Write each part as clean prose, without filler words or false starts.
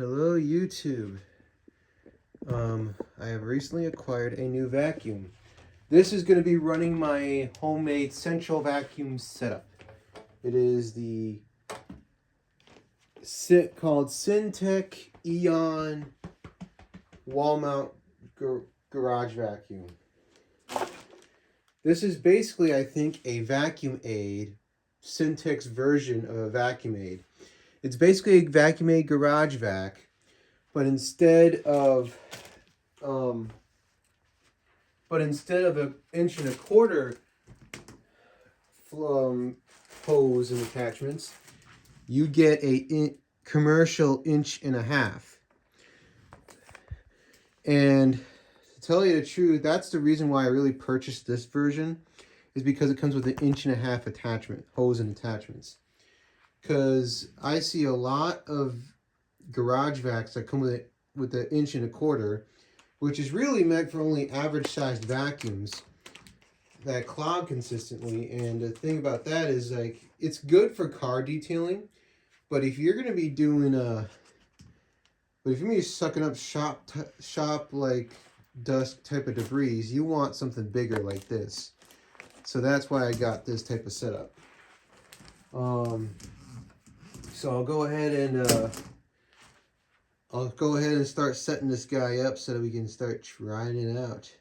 Hello YouTube. I have recently acquired a new vacuum. This is going to be running my homemade central vacuum setup. It is the called Centech Aeon wall mount garage vacuum. This is basically, I think, a vacuum aid, Centech's version of a vacuum aid. It's basically a vacuum aid garage vac, but instead of an 1.25 hose and attachments, you get a commercial 1.5 inch. And to tell you the truth, that's the reason why I really purchased this version, is because it comes with an 1.5 inch attachment, hose and attachments. Because I see a lot of garage vacs that come with the 1.25 inch, which is really meant for only average sized vacuums that clog consistently. And the thing about that is, like, it's good for car detailing, but if you're going to be doing sucking up shop like dust type of debris, you want something bigger like this. So that's why I got this type of setup. So I'll go ahead and start setting this guy up so that we can start trying it out.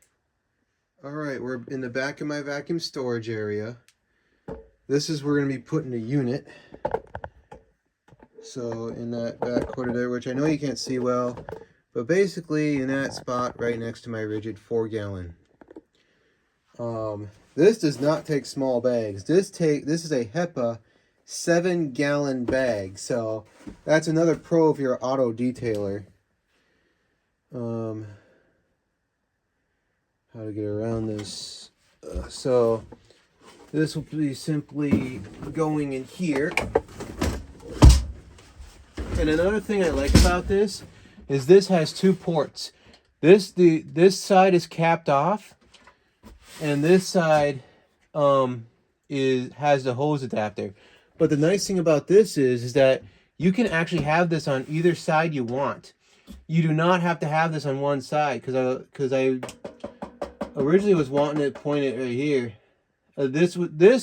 All right, we're in the back of my vacuum storage area. This is where we're going to be putting the unit. So in that back corner there, which I know you can't see well, but basically in that spot right next to my rigid 4-gallon. This does not take small bags. This is a HEPA 7-gallon bag, so that's another pro if you're an auto detailer. How to get around this? So this will be simply going in here. And another thing I like about this is this has 2 ports. This side is capped off, and this side has the hose adapter. But the nice thing about this is that you can actually have this on either side you want. You do not have to have this on one side, because I originally was wanting it pointed right here. This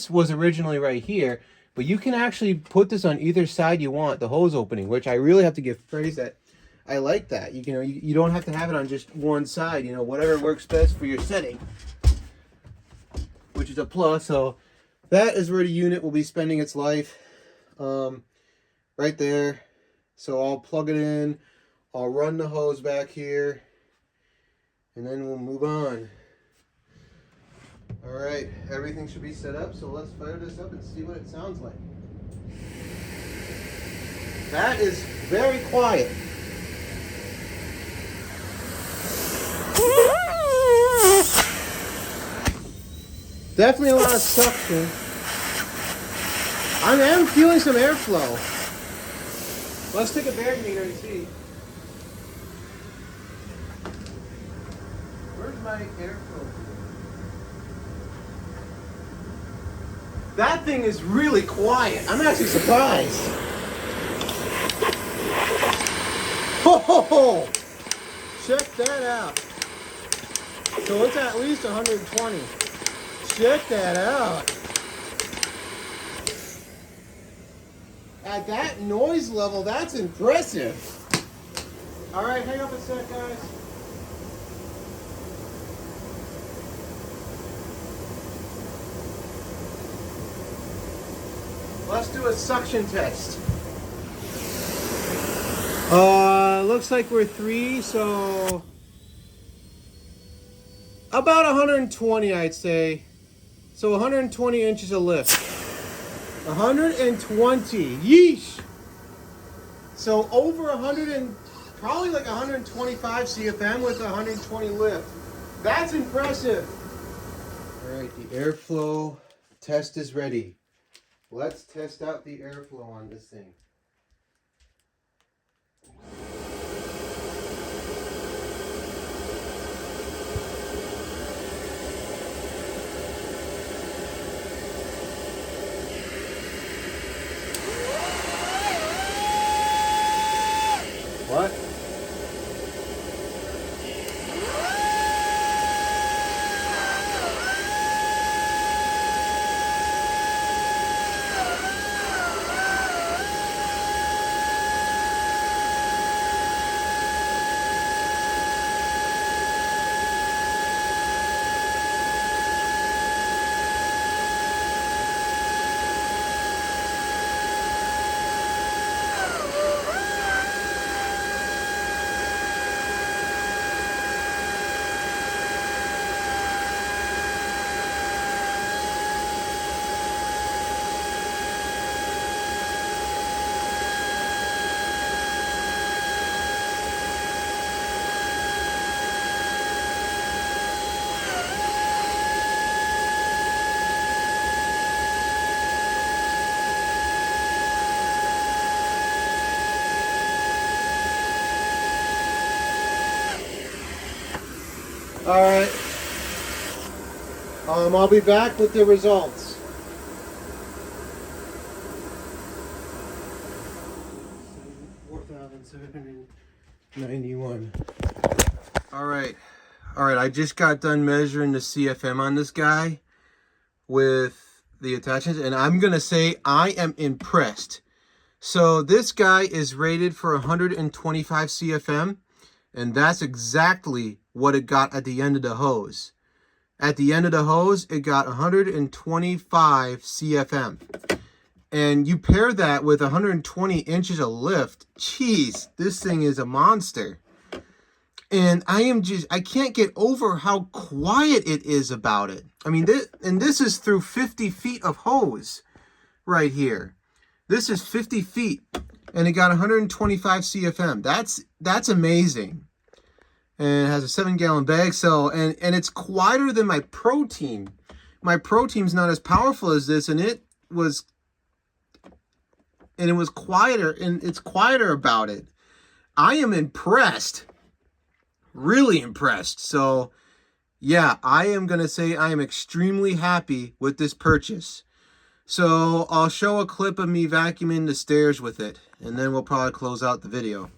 was originally right here, but you can actually put this on either side you want, the hose opening, which I really have to give praise that. I like that. You don't have to have it on just one side. Whatever works best for your setting, which is a plus. So that is where the unit will be spending its life, right there. So I'll plug it in, I'll run the hose back here, and then we'll move on. All right, everything should be set up, so let's fire this up and see what it sounds like. That is very quiet. Definitely a lot of suction. I am feeling some airflow. Let's take a bag meter and see. Where's my airflow? That thing is really quiet. I'm actually surprised. Ho ho ho! Check that out. So it's at least 120. Check that out. At that noise level, that's impressive. All right, hang up a sec, guys. Let's do a suction test. Looks like we're 3, so about 120, I'd say. So 120 inches of lift. 120. Yeesh. So over 100 and probably like 125 CFM with 120 lift. That's impressive. All right, the airflow test is ready. Let's test out the airflow on this thing. What? All right. I'll be back with the results. $4,791. All right. I just got done measuring the CFM on this guy with the attachments, and I'm gonna say I am impressed. So this guy is rated for 125 CFM, and that's exactly what it got at the end of the hose. At the end of the hose, it got 125 CFM. And you pair that with 120 inches of lift. Jeez, this thing is a monster. And I can't get over how quiet it is about it. I mean, this is through 50 feet of hose right here. This is 50 feet, and it got 125 CFM. That's amazing. And it has a 7-gallon bag cell, and it's quieter than my Pro Team. My Pro Team's not as powerful as this, and it was quieter, and it's quieter about it. I am impressed. Really impressed. So, yeah, I am going to say I am extremely happy with this purchase. So, I'll show a clip of me vacuuming the stairs with it, and then we'll probably close out the video.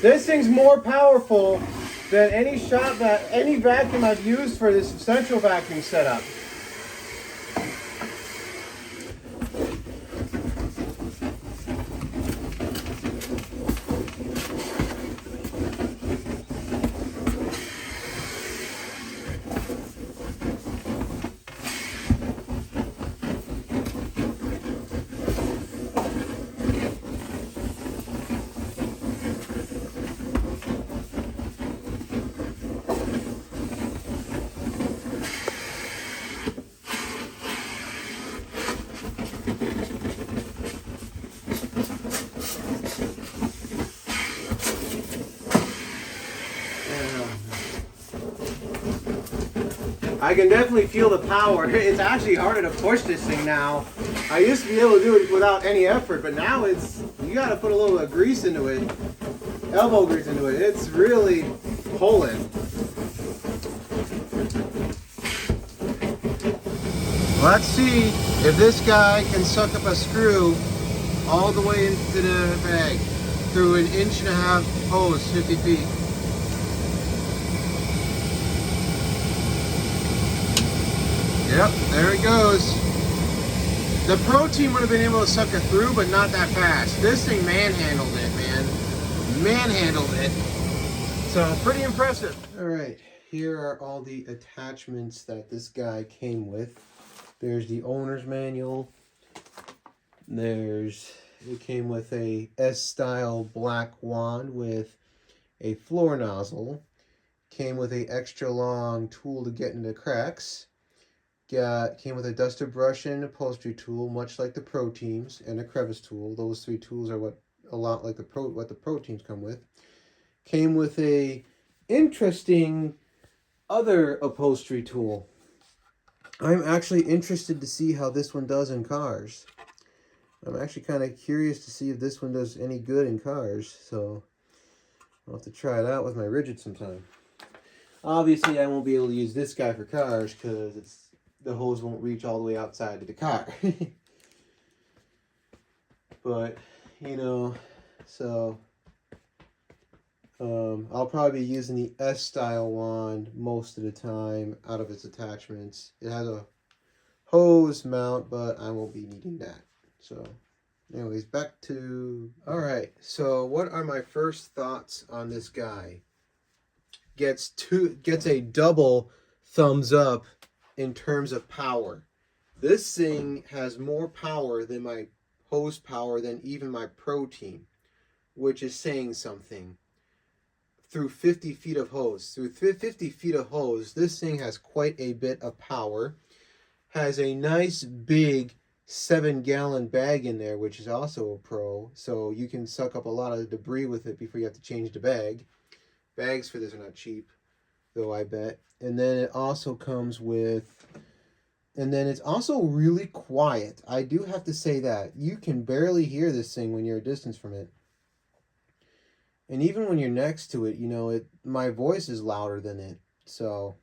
This thing's more powerful than any vacuum I've used for this central vacuum setup. I can definitely feel the power. It's actually harder to push this thing now. I used to be able to do it without any effort, but now you gotta put a little bit of grease into it, elbow grease into it. It's really pulling. Let's see if this guy can suck up a screw all the way into the bag through an 1.5 inch hose, 50 feet. Yep, there it goes. The Pro Team would have been able to suck it through, but not that fast. This thing manhandled it, man. Manhandled it. So, pretty impressive. All right, here are all the attachments that this guy came with. There's the owner's manual. It came with a S-style black wand with a floor nozzle. Came with a extra long tool to get into cracks. Came with a duster brush and an upholstery tool, much like the Pro Teams, and a crevice tool. Those 3 tools are what the Pro Teams come with. Came with a interesting other upholstery tool. I'm actually interested to see how this one does in cars. I'm actually kind of curious to see if this one does any good in cars, so I'll have to try it out with my rigid sometime. Obviously, I won't be able to use this guy for cars because the hose won't reach all the way outside to the car. But, you know, So I'll probably be using the S style wand most of the time out of its attachments. It has a hose mount, but I won't be needing that. So anyways, back to... Alright, so what are my first thoughts on this guy? Gets a double thumbs up in terms of power. This thing has more power than my hose power than even my Pro Team, which is saying something. Through 50 feet of hose. Through 50 feet of hose, this thing has quite a bit of power. Has a nice big 7-gallon bag in there, which is also a Pro, so you can suck up a lot of debris with it before you have to change the bag. Bags for this are not cheap, though, I bet. And then it also comes with... And then it's also really quiet. I do have to say that. You can barely hear this thing when you're a distance from it. And even when you're next to it, you know, my voice is louder than it. So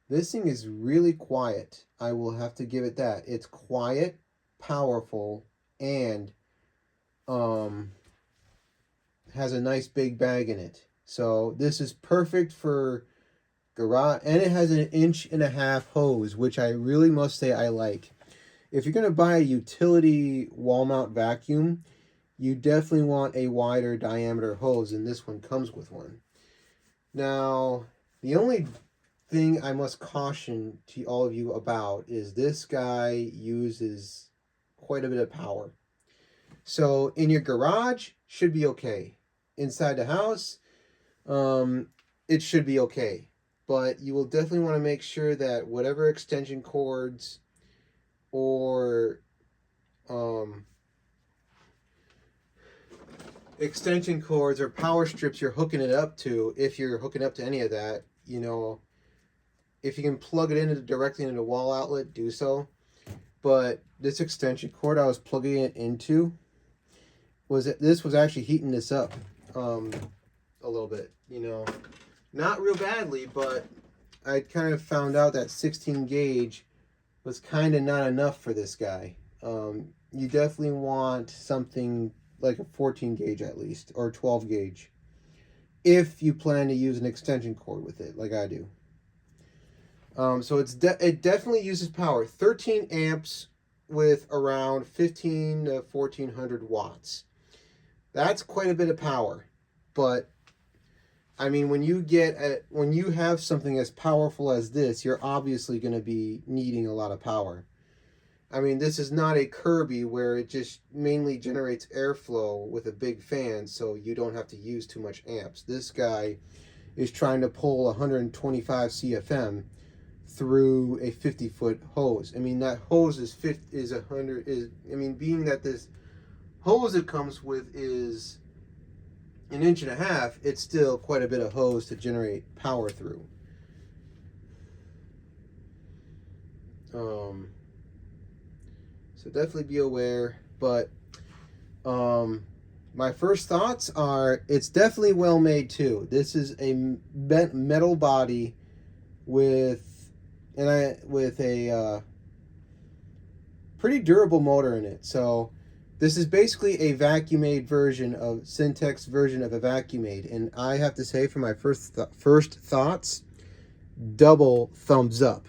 this thing is really quiet. I will have to give it that. It's quiet, powerful, and has a nice big bag in it. So this is perfect for garage, and it has an 1.5-inch hose, which I really must say I like. If you're going to buy a utility wall mount vacuum, you definitely want a wider diameter hose, and this one comes with one. Now, the only thing I must caution to all of you about is this guy uses quite a bit of power. So in your garage, should be okay. Inside the house, it should be okay. But you will definitely want to make sure that whatever extension cords or power strips you're hooking it up to, if you're hooking up to any of that, you know, if you can plug it directly into the wall outlet, do so. But this extension cord I was plugging it into, this was actually heating this up a little bit, you know. Not real badly, but I kind of found out that 16 gauge was kind of not enough for this guy. You definitely want something like a 14 gauge at least, or 12 gauge, if you plan to use an extension cord with it, like I do. So it definitely uses power. 13 amps with around 15 to 1400 watts. That's quite a bit of power, but I mean, when you have something as powerful as this, you're obviously going to be needing a lot of power. I mean, this is not a Kirby where it just mainly generates airflow with a big fan, so you don't have to use too much amps. This guy is trying to pull 125 CFM through a 50-foot hose. I mean, that hose being that this hose it comes with is 1.5 inches, it's still quite a bit of hose to generate power through. So definitely be aware, but my first thoughts are it's definitely well made too. This is a metal body with a pretty durable motor in it. So this is basically a vacuum-made version of Centech's version of a vacuum-made, and I have to say, for my first thoughts, double thumbs up.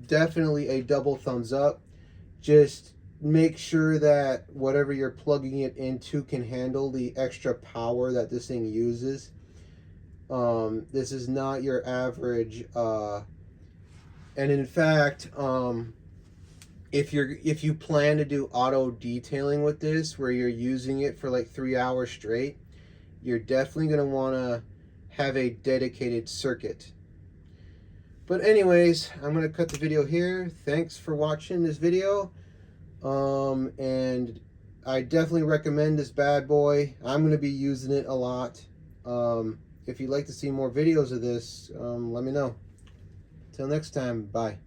Definitely a double thumbs up. Just make sure that whatever you're plugging it into can handle the extra power that this thing uses. This is not your average, and in fact, if you plan to do auto detailing with this, where you're using it for like 3 hours straight, you're definitely going to want to have a dedicated circuit. But anyways, I'm going to cut the video here. Thanks for watching this video. And I definitely recommend this bad boy. I'm going to be using it a lot. If you'd like to see more videos of this, let me know. Till next time, bye.